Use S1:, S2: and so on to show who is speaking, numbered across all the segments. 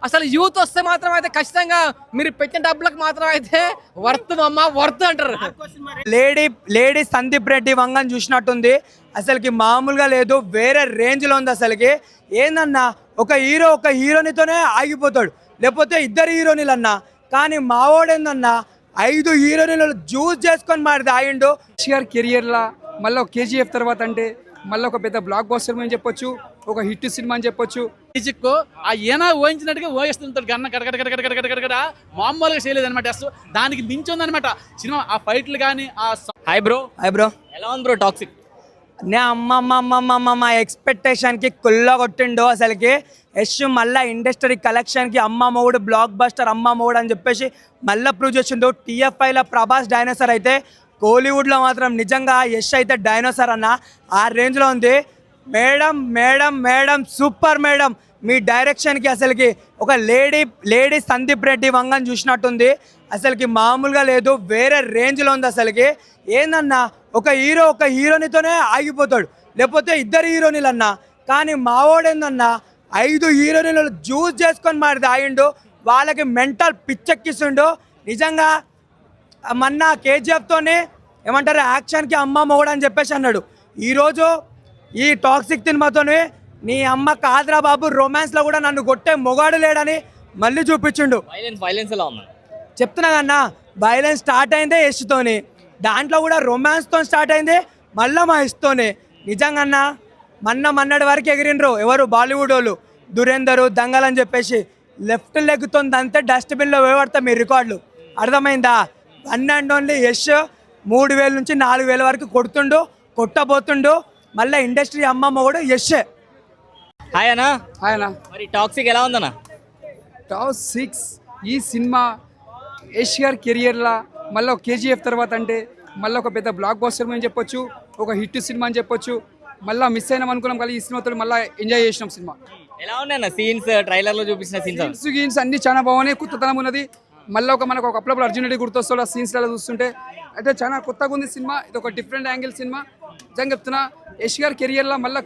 S1: అసలు యూత్ వస్తే మాత్రం అయితే ఖచ్చితంగా మీరు పెట్టిన డబ్బులకు మాత్రం అయితే వర్త్ అమ్మ వర్త్ అంటారు.
S2: లేడీ సందీప్ రెడ్డి వంగని చూసినట్టుంది. అసలుకి మామూలుగా లేదు, వేరే రేంజ్లో ఉంది. అసలుకి ఏందన్నా ఒక హీరో ఒక హీరోనితోనే ఆగిపోతాడు, లేకపోతే ఇద్దరు హీరోయిన్లు అన్నా. కానీ మావోడేందన్నా 5 హీరోయిన్లు జ్యూస్ చేసుకొని మాడిది ఆగిండు.
S3: కెరియర్లా మళ్ళీ ఒక కేజీఎఫ్ తర్వాత అంటే మళ్ళీ ఒక పెద్ద బ్లాక్ బస్టర్ అని చెప్పొచ్చు, ఒక హిట్ సినిమా అని చెప్పొచ్చు.
S4: మ్యూజిక్ ఆ ఏనా ఊహించినట్టుగా ఊహిస్తుంటాడు గన్న గడగడ మామూలుగా చేయలేదు అనమాట. అసలు దానికి మించి ఉందనమాట సినిమా. ఆ ఫైట్లు కానీ ఆ
S1: హాయ్ బ్రో ఎలా ఉంది బ్రో టాక్సిక్?
S2: నే అమ్మమ్మమ్మమ్మమ్మ ఎక్స్పెక్టేషన్కి కుల్ల కొట్టిండు. అసలుకి యష్ మళ్ళీ ఇండస్ట్రీ కలెక్షన్కి అమ్మ మొగుడు బ్లాక్ బస్టర్ అమ్మ మొగుడు అని చెప్పేసి మళ్ళీ ప్రూవ్ చేసిండు. టీఎఫ్ఐలో ప్రభాస్ డైనోసార్ అయితే కోలీవుడ్లో మాత్రం నిజంగా యష్ అయితే డైనోసార్ అన్న ఆ రేంజ్లో ఉంది. మేడం సూపర్ మేడం, మీ డైరెక్షన్కి అసలుకి ఒక లేడీ సందీప్ రెడ్డి వంగని చూసినట్టుంది. అసలుకి మామూలుగా లేదు, వేరే రేంజ్లో ఉంది. అసలుకి ఏందన్నా ఒక హీరో ఒక హీరోనితోనే ఆగిపోతాడు, లేకపోతే ఇద్దరు హీరోయిన్లు అన్నా. కానీ మావోడేందన్నా 5 హీరోయిన్లు జ్యూస్ చేసుకొని మాడిది ఆగిండు. వాళ్ళకి మెంటల్ పిచ్చెక్కిస్తుండు. నిజంగా మొన్న కేజీఎఫ్తోనే ఏమంటారు యాక్షన్కి అమ్మ మొగుడు అని చెప్పేసి అన్నాడు. ఈరోజు ఈ టాక్సిక్ సినిమాతోనే నీ అమ్మ కాదురా బాబు రొమాన్స్లో కూడా నన్ను కొట్టే మొగాడు లేడని మళ్ళీ చూపించిండు.
S1: వైలెన్స్ ఎలా ఉంది
S2: చెప్తున్నా కన్నా, వైలెన్స్ స్టార్ట్ అయిందే యష్తోని, దాంట్లో కూడా రొమాన్స్తో స్టార్ట్ అయింది మళ్ళీ మా యష్తోనే. నిజంగా మొన్నటి వరకు ఎగిరినరు ఎవరు బాలీవుడ్ వాళ్ళు, దురేందరు దంగల్ అని చెప్పేసి. లెఫ్ట్ లెగ్తో అంతే డస్ట్బిన్లో వేయబడతాం మీ రికార్డులు, అర్థమైందా? వన్ అండ్ ఓన్లీ యష్ 3000 నుంచి 4000 వరకు కొట్టబోతుండు. మళ్ళీ ఇండస్ట్రీ అమ్మ మొగుడు యష్.
S1: హాయ్ అన్నా.
S3: ఆయన
S1: మరి టాక్సిక్ ఎలా ఉందన్నా?
S3: టాప్ 6 ఈ సినిమా యష్ గారి కెరియర్లా మళ్ళీ ఒక కేజీఎఫ్ తర్వాత అంటే మళ్ళీ ఒక పెద్ద బ్లాక్ బస్టర్ అని చెప్పొచ్చు, ఒక హిట్ సినిమా అని చెప్పొచ్చు. మళ్ళీ మిస్ అయినాం అనుకున్నాం కానీ ఈ సినిమాతో మళ్ళీ ఎంజాయ్ చేసినాం సినిమా.
S1: ఎలా ఉన్నాయన్న సీన్స్, ట్రైలర్లో చూపించిన
S3: సీన్స్ అన్ని చాలా బాగున్నాయి, కొత్తతనం ఉన్నది. మళ్ళీ మనకు ఒక అప్పుడప్పుడు అర్జున్ రెడ్డి గుర్తొస్తాడు ఆ సీన్స్లలో చూస్తుంటే. అయితే చాలా కొత్తగా ఉంది సినిమా, ఇది ఒక డిఫరెంట్ యాంగిల్ సినిమా. నిజంగా చెప్తున్నా యష్ గారి కెరియర్లో మళ్ళీ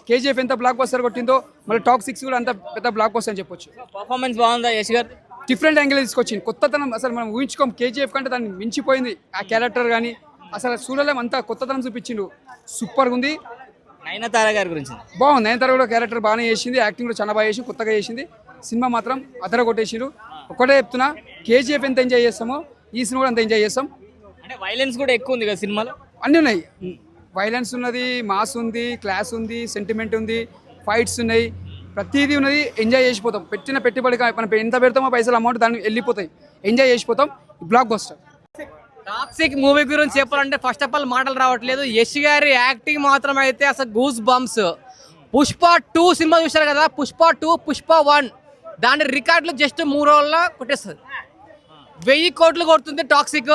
S3: కేజీఎఫ్ ఎంత బ్లాక్ బస్టర్ కొట్టిందో మళ్ళీ టాప్ 6 కూడా అంత పెద్ద బ్లాక్ బస్టర్ అని చెప్పొచ్చు.
S1: పర్ఫార్మెన్స్ బాగుందా యష్ గారు?
S3: డిఫరెంట్ యాంగిల్ తీసుకొచ్చింది, కొత్తతనం. అసలు మనం ఊహించుకోం, కేజీఎఫ్ కంటే దాన్ని మించిపోయింది ఆ క్యారెక్టర్ కానీ. అసలు చూడలేం, అంతా కొత్తతనం చూపించిండు, సూపర్గా ఉంది.
S1: నయనతార గారి గురించి
S3: బాగుంది, నయనతార కూడా క్యారెక్టర్ బాగానే చేసింది, యాక్టింగ్ కూడా చాలా బాగా చేసింది, కొత్తగా చేసింది. సినిమా మాత్రం అదర కొట్టేసిండు. ఒకటే చెప్తున్నా, కేజీఎఫ్ ఎంత ఎంజాయ్ చేస్తామో ఈ సినిమా కూడా అంత ఎంజాయ్ చేస్తాం.
S1: అంటే వైలెన్స్ కూడా ఎక్కువ ఉంది కదా సినిమాలో?
S3: అన్నీ ఉన్నాయి, వైలెన్స్ ఉన్నది, మాస్ ఉంది, క్లాస్ ఉంది, సెంటిమెంట్ ఉంది, ఫైట్స్ ఉన్నాయి, ప్రతిదీ ఉన్నది. ఎంజాయ్ చేసిపోతాం. పెట్టిన పెట్టుబడి మనం ఎంత పెడతామో పైసలు అమౌంట్ దాన్ని వెళ్ళిపోతాయి, ఎంజాయ్ చేసిపోతాం. Blockbuster.
S1: టాక్సిక్ మూవీ గురించి చెప్పాలంటే ఫస్ట్ ఆఫ్ ఆల్ మాటలు రావట్లేదు. యష్ గారి యాక్టింగ్ మాత్రం అయితే అసలు గూస్ బంప్స్. పుష్ప 2 సినిమా చూశారు కదా, పుష్ప 2, పుష్ప 1 దాని రికార్డులు జస్ట్ 3 రోజుల్లో కొట్టేస్తుంది. 1000 కోట్లు కొడుతుంది టాక్సిక్.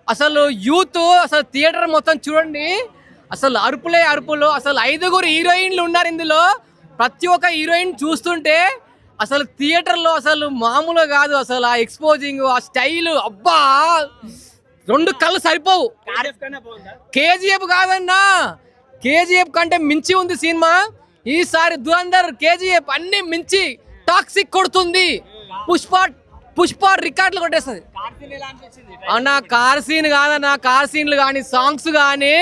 S1: అసలు యూత్ అసలు థియేటర్ మొత్తం చూడండి, అసలు అరుపులు. అసలు 5 హీరోయిన్లు ఉన్నారు ఇందులో. ప్రతి ఒక్క హీరోయిన్ చూస్తుంటే అసలు థియేటర్లో అసలు మామూలుగా కాదు. అసలు ఆ ఎక్స్పోజింగ్, ఆ స్టైల్, అబ్బా 2 కళ్ళు సరిపోవు. కేజీఎఫ్ కాదన్నా, కేజీఎఫ్ కంటే మించి ఉంది సినిమా ఈసారి. దురంధర్, కేజీఎఫ్ అన్ని మించి టాక్సిక్ కొడుతుంది. పుష్ప రికార్డులు కొట్టేస్తుంది అన్న. కార్ సీన్ కాదన్న, కార్ సీన్లు కానీ సాంగ్స్ కానీ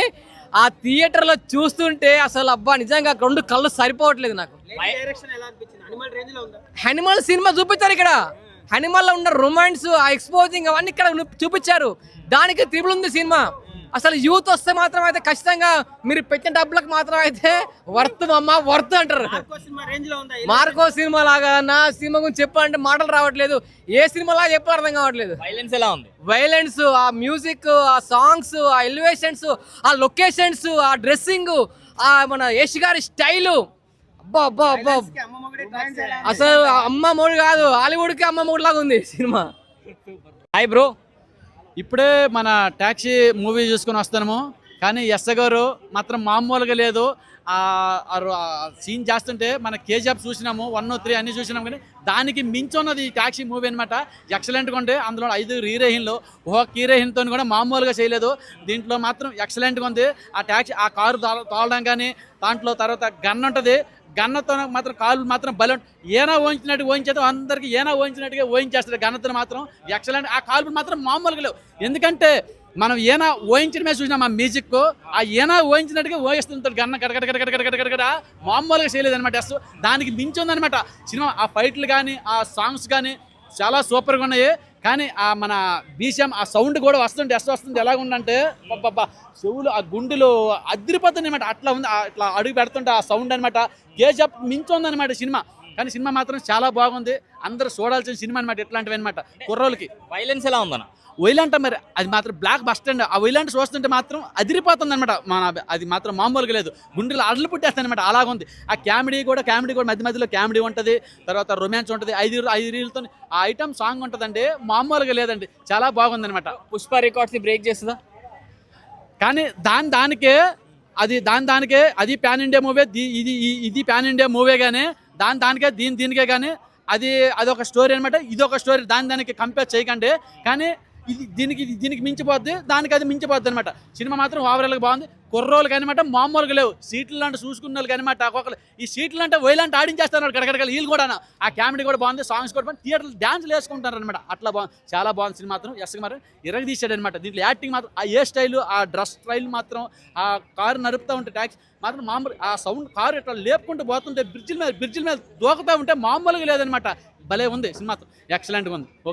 S1: ఆ థియేటర్లో చూస్తుంటే అసలు అబ్బా నిజంగా 2 కళ్ళు సరిపోవట్లేదు నాకు. హనిమల్ సినిమా చూపించారు ఇక్కడ, హనిమల్లో ఉన్న రొమాన్స్, ఆ ఎక్స్పోజింగ్ అవన్నీ ఇక్కడ చూపించారు. దానికి త్రిబుల్ ఉంది సినిమా. అసలు యూత్ వస్తే మాత్రం అయితే ఖచ్చితంగా మీరు పెట్టిన డబ్బులకు మాత్రం అయితే వర్త్ అంటారు. మార్కో సినిమా లాగా నా సినిమా గురించి చెప్పాలంటే మాటలు రావట్లేదు. ఏ సినిమా లాగా చెప్పాలి అర్థం కావట్లేదు.
S4: వైలెన్స్ ఎలా ఉంది?
S1: వైలెన్స్, ఆ మ్యూజిక్, ఆ సాంగ్స్, ఆ ఎలివేషన్స్, ఆ లొకేషన్స్, ఆ డ్రెస్సింగ్, ఆ మన యష్ గారి స్టైలు, అబ్బా అసలు అమ్మ మూడు కాదు, హాలీవుడ్కి అమ్మ మూడు లాగా ఉంది సినిమా.
S4: హాయ్ బ్రో, ఇప్పుడే మన ట్యాక్సీ మూవీ చూసుకొని వస్తాము, కానీ యశ్ గారు మాత్రం మామూలుగా లేదు. సీన్ చేస్తుంటే మన కేజీఎఫ్ చూసినాము, 1, 3 అన్నీ చూసినాము, కానీ దానికి మించి ఉన్నది ఈ ట్యాక్సీ మూవీ అనమాట. ఎక్సలెంట్గా ఉంటే అందులో 5 హీరోయిన్లు, ఒక హీరోయిన్తో కూడా మామూలుగా చేయలేదు. దీంట్లో మాత్రం ఎక్సలెంట్గా ఉంది. ఆ ట్యాక్సీ, ఆ కారు తోలడం కానీ, దాంట్లో తర్వాత గన్ ఉంటుంది, గన్నతో మాత్రం కాళ్ళు మాత్రం బలం ఏనా ఊహించినట్టు ఊహించేది అందరికి ఏనా ఊహించినట్టుగా ఊహించేస్తారు గన్నతో మాత్రం ఎక్సలెంట్. ఆ కాళ్ళు మాత్రం మామూలుగా లేవు. ఎందుకంటే మనం ఏనా ఊహించడమే చూసినాం ఆ మ్యూజిక్, ఆ ఏనా ఊహించినట్టుగా ఊహిస్తుంటాడు గన్న గడగడ మామూలుగా చేయలేదు అనమాట. దానికి మించి ఉందనమాట సినిమా. ఆ ఫైట్లు కానీ ఆ సాంగ్స్ కానీ చాలా సూపర్గా ఉన్నాయి. కానీ ఆ మన బీజిఎం ఆ సౌండ్ కూడా వస్తుంది ఎలాగ ఉందంటే బాబా చెవులు ఆ గుండెలు అదిరిపోతుంది అనమాట. అట్లా ఉంది, ఇట్లా అడుగు పెడుతుంటే ఆ సౌండ్ అనమాట. కేజీఎఫ్ మించి ఉందన్నమాట సినిమా. కానీ సినిమా మాత్రం చాలా బాగుంది, అందరూ చూడాల్సిన సినిమా అనమాట. ఇట్లాంటివి అనమాట కుర్రోళ్ళకి.
S5: వైలెన్స్ ఎలా ఉందన్న?
S4: వైలాంట మరి అది మాత్రం బ్లాక్ బస్ స్టాండ్. ఆ వైలాంట్ చూస్తుంటే మాత్రం అదిరిపోతుంది అనమాట. మన అది మాత్రం మామూలుగా లేదు, గుండెలు అడలు పుట్టేస్తాయి అనమాట. అలాగుంది. ఆ కామెడీ కూడా మధ్య మధ్యలో కామెడీ ఉంటుంది, తర్వాత రొమాన్స్ ఉంటుంది, ఐదు రీల్తో ఆ ఐటమ్ సాంగ్ ఉంటుందండి. మామూలుగా లేదండి, చాలా బాగుంది అనమాట.
S5: పుష్ప రికార్డ్స్ని బ్రేక్ చేస్తుందా?
S4: కానీ దానికే అది ప్యాన్ ఇండియా మూవీ, ఇది ప్యాన్ ఇండియా మూవీ. కానీ దానికే దీనికే కానీ అదొక స్టోరీ అనమాట, ఇది ఒక స్టోరీ. దానికి కంపేర్ చేయకండి. కానీ ఇది దీనికి మించిపోద్ది, దానికి అది మించిపోద్ది అనమాట. సినిమా మాత్రం ఓవరాల్గా బాగుంది. కుర్రోళ్ళు కానమాట మామూలుగా లేవు. సీట్లు అంటే చూసుకున్న వాళ్ళు కానమాట ఒక్కొక్కరు ఈ సీట్లు అంటే వైలాంటి ఆడించేస్తున్నారు గడగడగలు. వీళ్ళు కూడా ఆ కామెడీ కూడా బాగుంది, సాంగ్స్ కూడా బాగుంది, థియేటర్లు డాన్స్లు వేసుకుంటారు అనమాట. అట్లా బాగుంది, చాలా బాగుంది సినిమా మాత్రం. మరి ఇరగ తీసాడు అనమాట. దీంట్లో యాక్టింగ్ మాత్రం, ఆ ఏ స్టైలు, ఆ డ్రెస్ స్టైల్ మాత్రం, ఆ కారు నడుపుతూ ఉంటే ట్యాక్సీ మాత్రం మామూలు, ఆ సౌండ్ కారు ఇట్లా లేపుకుంటూ పోతుంటే బ్రిడ్జిల మీద దూకుతూ ఉంటే మామూలుగా లేదనమాట. భలే ఉంది సినిమా మాత్రం, ఎక్సలెంట్గా ఉంది. ఓకే.